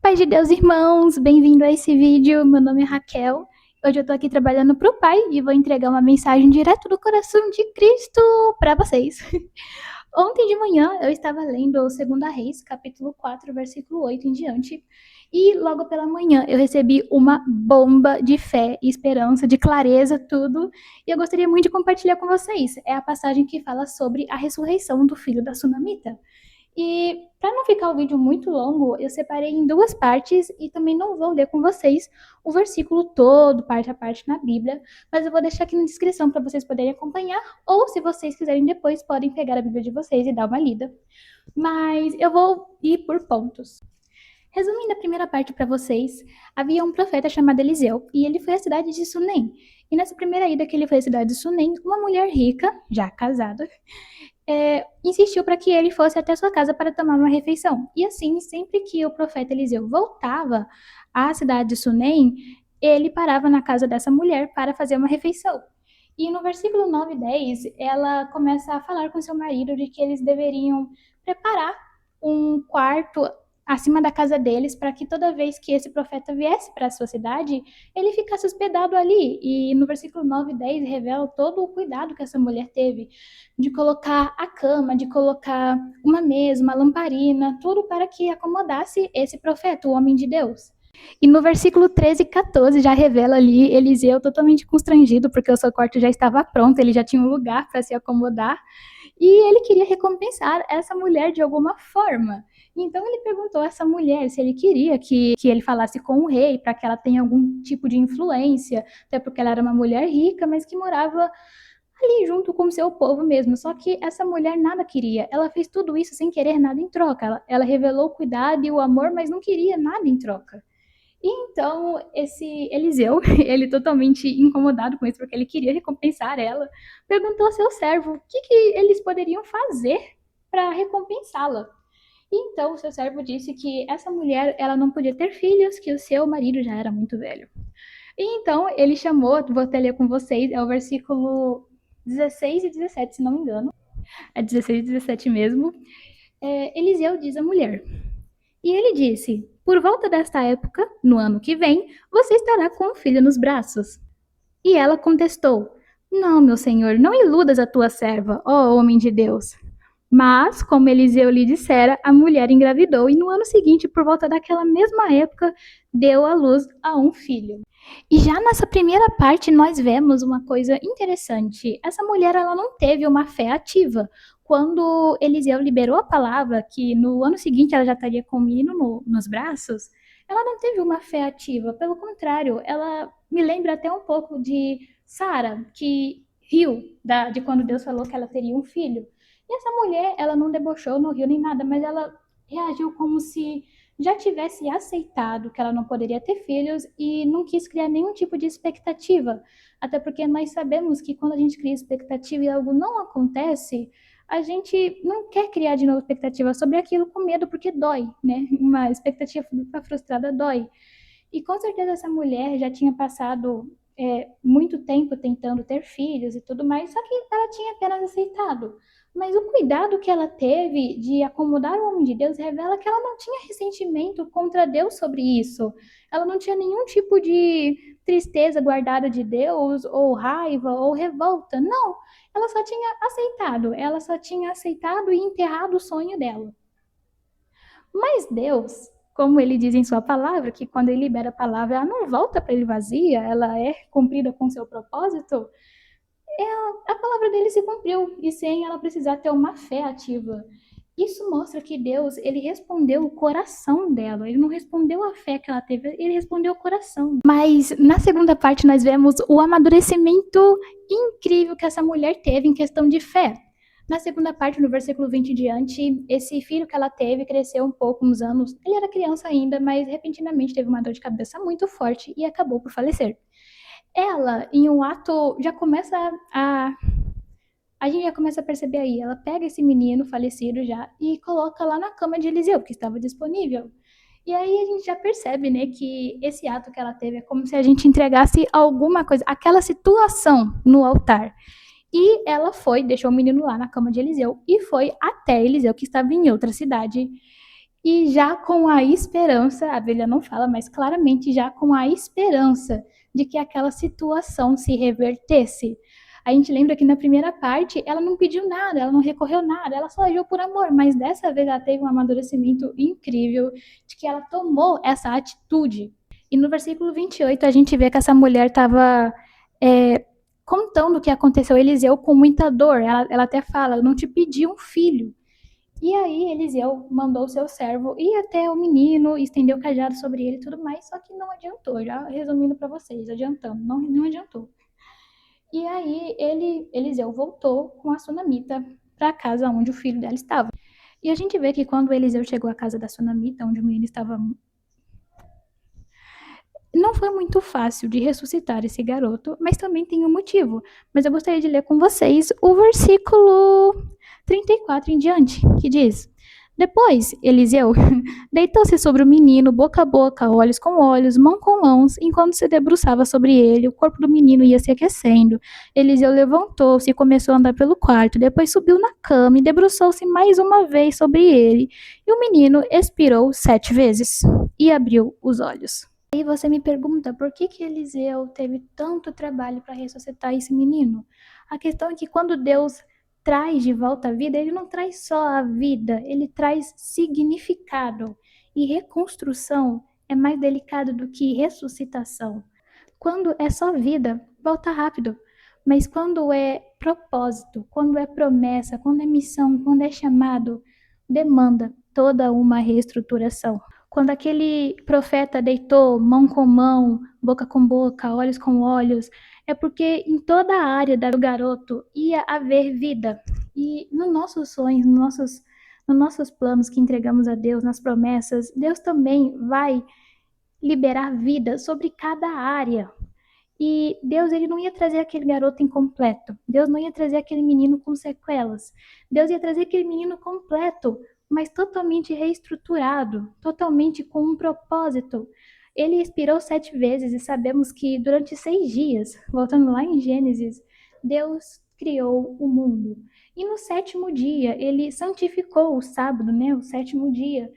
Paz de Deus, irmãos! Bem-vindo a esse vídeo. Meu nome é Raquel. Hoje eu tô aqui trabalhando pro Pai e vou entregar uma mensagem direto do coração de Cristo para vocês. Ontem de manhã eu estava lendo o 2 Reis, capítulo 4, versículo 8 em diante, e logo pela manhã eu recebi uma bomba de fé e esperança, de clareza, tudo, e eu gostaria muito de compartilhar com vocês. É a passagem que fala sobre a ressurreição do filho da Sunamita. E para não ficar o vídeo muito longo, eu separei em duas partes e também não vou ler com vocês o versículo todo, parte a parte na Bíblia, mas eu vou deixar aqui na descrição para vocês poderem acompanhar, ou se vocês quiserem depois, podem pegar a Bíblia de vocês e dar uma lida. Mas eu vou ir por pontos. Resumindo a primeira parte para vocês, havia um profeta chamado Eliseu e ele foi à cidade de Sunem. E nessa primeira ida que ele foi à cidade de Sunem, uma mulher rica, já casada, insistiu para que ele fosse até sua casa para tomar uma refeição. E assim, sempre que o profeta Eliseu voltava à cidade de Sunem, ele parava na casa dessa mulher para fazer uma refeição. E no versículo 9 e 10, ela começa a falar com seu marido de que eles deveriam preparar um quarto acima da casa deles para que toda vez que esse profeta viesse para a sua cidade, ele ficasse hospedado ali. E no versículo 9 e 10 revela todo o cuidado que essa mulher teve de colocar a cama, de colocar uma mesa, uma lamparina, tudo para que acomodasse esse profeta, o homem de Deus. E no versículo 13 e 14 já revela ali Eliseu totalmente constrangido, porque o seu quarto já estava pronto, ele já tinha um lugar para se acomodar, e ele queria recompensar essa mulher de alguma forma. Então ele perguntou a essa mulher se ele queria que ele falasse com o rei, para que ela tenha algum tipo de influência, até porque ela era uma mulher rica, mas que morava ali junto com o seu povo mesmo. Só que essa mulher nada queria. Ela fez tudo isso sem querer nada em troca. Ela revelou o cuidado e o amor, mas não queria nada em troca. E então, esse Eliseu, ele totalmente incomodado com isso, porque ele queria recompensar ela, perguntou ao seu servo o que eles poderiam fazer para recompensá-la. E então, o seu servo disse que essa mulher ela não podia ter filhos, que o seu marido já era muito velho. E então, ele chamou, vou até ler com vocês, é o versículo 16 e 17, se não me engano. É 16 e 17 mesmo. Eliseu diz à mulher. E ele disse: por volta desta época, no ano que vem, você estará com um filho nos braços. E ela contestou: não, meu senhor, não iludas a tua serva, ó homem de Deus. Mas, como Eliseu lhe dissera, a mulher engravidou e no ano seguinte, por volta daquela mesma época, deu à luz a um filho. E já nessa primeira parte nós vemos uma coisa interessante. Essa mulher ela não teve uma fé ativa. Quando Eliseu liberou a palavra que no ano seguinte ela já estaria com o menino nos braços, ela não teve uma fé ativa. Pelo contrário, ela me lembra até um pouco de Sara, que riu de quando Deus falou que ela teria um filho. E essa mulher, ela não debochou, não riu nem nada, mas ela reagiu como se já tivesse aceitado que ela não poderia ter filhos e não quis criar nenhum tipo de expectativa. Até porque nós sabemos que quando a gente cria expectativa e algo não acontece, a gente não quer criar de novo expectativa sobre aquilo com medo, porque dói, né? Uma expectativa frustrada dói. E com certeza essa mulher já tinha passado muito tempo tentando ter filhos e tudo mais, só que ela tinha apenas aceitado. Mas o cuidado que ela teve de acomodar o homem de Deus revela que ela não tinha ressentimento contra Deus sobre isso. Ela não tinha nenhum tipo de tristeza guardada de Deus, ou raiva, ou revolta. Não, ela só tinha aceitado. Ela só tinha aceitado e enterrado o sonho dela. Mas Deus, como ele diz em sua palavra, que quando ele libera a palavra, ela não volta para ele vazia, ela é cumprida com seu propósito, a palavra dele se cumpriu, e sem ela precisar ter uma fé ativa. Isso mostra que Deus, ele respondeu o coração dela, ele não respondeu a fé que ela teve, ele respondeu o coração. Mas na segunda parte nós vemos o amadurecimento incrível que essa mulher teve em questão de fé. Na segunda parte, no versículo 20 em diante, esse filho que ela teve cresceu um pouco, uns anos. Ele era criança ainda, mas repentinamente teve uma dor de cabeça muito forte e acabou por falecer. Ela, em um ato, já começa a gente já começa a perceber aí, ela pega esse menino falecido já e coloca lá na cama de Eliseu, que estava disponível. E aí a gente já percebe, né, que esse ato que ela teve é como se a gente entregasse alguma coisa, aquela situação no altar. E ela foi, deixou o menino lá na cama de Eliseu e foi até Eliseu, que estava em outra cidade. E já com a esperança, a Bíblia não fala, mas claramente já com a esperança de que aquela situação se revertesse. A gente lembra que na primeira parte ela não pediu nada, ela não recorreu nada, ela só agiu por amor, mas dessa vez ela teve um amadurecimento incrível de que ela tomou essa atitude. E no versículo 28 a gente vê que essa mulher estava contando o que aconteceu a Eliseu com muita dor. Ela até fala, eu não te pedi um filho. E aí Eliseu mandou o seu servo ir até o menino, estendeu o cajado sobre ele e tudo mais, só que não adiantou, já resumindo para vocês, adiantando, não adiantou. E aí Eliseu voltou com a sunamita para a casa onde o filho dela estava. E a gente vê que quando Eliseu chegou à casa da sunamita, onde o menino estava, não foi muito fácil de ressuscitar esse garoto, mas também tem um motivo. Mas eu gostaria de ler com vocês o versículo 34 em diante, que diz: Depois, Eliseu deitou-se sobre o menino, boca a boca, olhos com olhos, mão com mãos, enquanto se debruçava sobre ele, o corpo do menino ia se aquecendo. Eliseu levantou-se e começou a andar pelo quarto, depois subiu na cama e debruçou-se mais uma vez sobre ele. E o menino expirou 7 vezes e abriu os olhos. Aí você me pergunta por que Eliseu teve tanto trabalho para ressuscitar esse menino? A questão é que quando Deus traz de volta a vida, ele não traz só a vida, ele traz significado. E reconstrução é mais delicado do que ressuscitação. Quando é só vida, volta rápido. Mas quando é propósito, quando é promessa, quando é missão, quando é chamado, demanda toda uma reestruturação. Quando aquele profeta deitou mão com mão, boca com boca, olhos com olhos, é porque em toda a área do garoto ia haver vida. E nos nossos sonhos, nos nossos planos que entregamos a Deus, nas promessas, Deus também vai liberar vida sobre cada área. E Deus, ele não ia trazer aquele garoto incompleto. Deus não ia trazer aquele menino com sequelas. Deus ia trazer aquele menino completo, mas totalmente reestruturado, totalmente com um propósito. Ele expirou 7 vezes e sabemos que durante 6 dias, voltando lá em Gênesis, Deus criou o mundo. E no 7º dia, ele santificou o sábado, né, o 7º dia,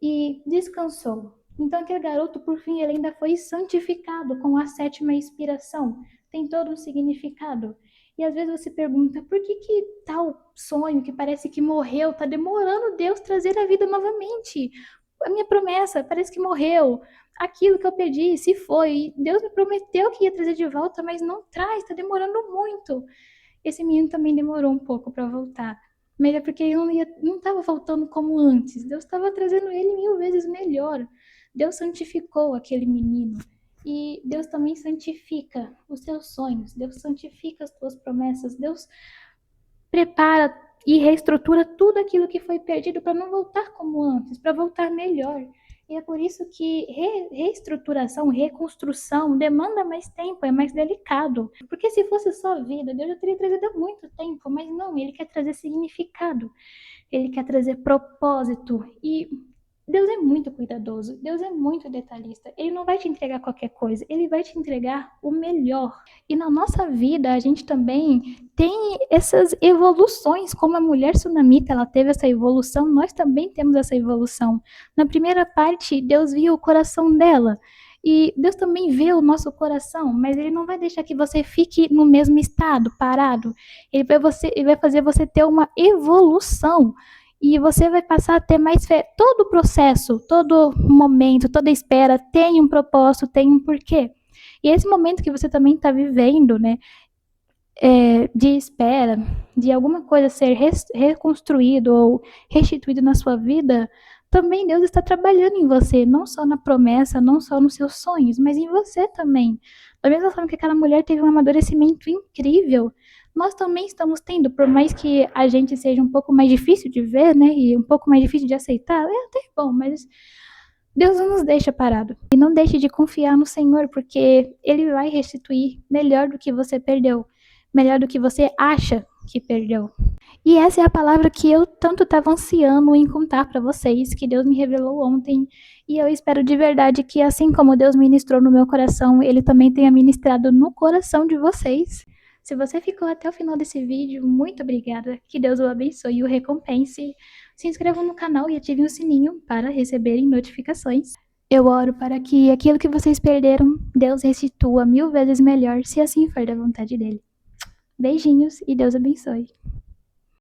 e descansou. Então aquele garoto, por fim, ele ainda foi santificado com a 7ª inspiração. Tem todo um significado. E às vezes você pergunta, por que tal sonho que parece que morreu, está demorando Deus trazer a vida novamente? A minha promessa parece que morreu. Aquilo que eu pedi, se foi. Deus me prometeu que ia trazer de volta, mas não traz, está demorando muito. Esse menino também demorou um pouco para voltar. Mas é porque ele não estava voltando como antes. Deus estava trazendo ele 1000 vezes melhor. Deus santificou aquele menino. E Deus também santifica os teus sonhos. Deus santifica as tuas promessas. Deus prepara e reestrutura tudo aquilo que foi perdido para não voltar como antes, para voltar melhor. E é por isso que reestruturação, reconstrução demanda mais tempo, é mais delicado. Porque se fosse só vida, Deus já teria trazido há muito tempo, mas não, ele quer trazer significado, ele quer trazer propósito. E Deus é muito cuidadoso, Deus é muito detalhista. Ele não vai te entregar qualquer coisa, ele vai te entregar o melhor. E na nossa vida, a gente também tem essas evoluções, como a mulher sunamita, ela teve essa evolução, nós também temos essa evolução. Na primeira parte, Deus viu o coração dela. E Deus também vê o nosso coração, mas ele não vai deixar que você fique no mesmo estado, parado. Ele vai fazer você ter uma evolução. E você vai passar a ter mais fé. Todo o processo, todo momento, toda espera tem um propósito, tem um porquê. E esse momento que você também está vivendo, né, de espera, de alguma coisa ser reconstruído ou restituído na sua vida, também Deus está trabalhando em você, não só na promessa, não só nos seus sonhos, mas em você também. Da mesma forma que aquela mulher teve um amadurecimento incrível, nós também estamos tendo, por mais que a gente seja um pouco mais difícil de ver, né, e um pouco mais difícil de aceitar, é até bom, mas Deus não nos deixa parado. E não deixe de confiar no Senhor, porque Ele vai restituir melhor do que você perdeu, melhor do que você acha que perdeu. E essa é a palavra que eu tanto estava ansiando em contar para vocês, que Deus me revelou ontem. E eu espero de verdade que, assim como Deus ministrou no meu coração, Ele também tenha ministrado no coração de vocês. Se você ficou até o final desse vídeo, muito obrigada. Que Deus o abençoe e o recompense. Se inscrevam no canal e ativem o sininho para receberem notificações. Eu oro para que aquilo que vocês perderam, Deus restitua 1000 vezes melhor, se assim for da vontade dele. Beijinhos e Deus abençoe.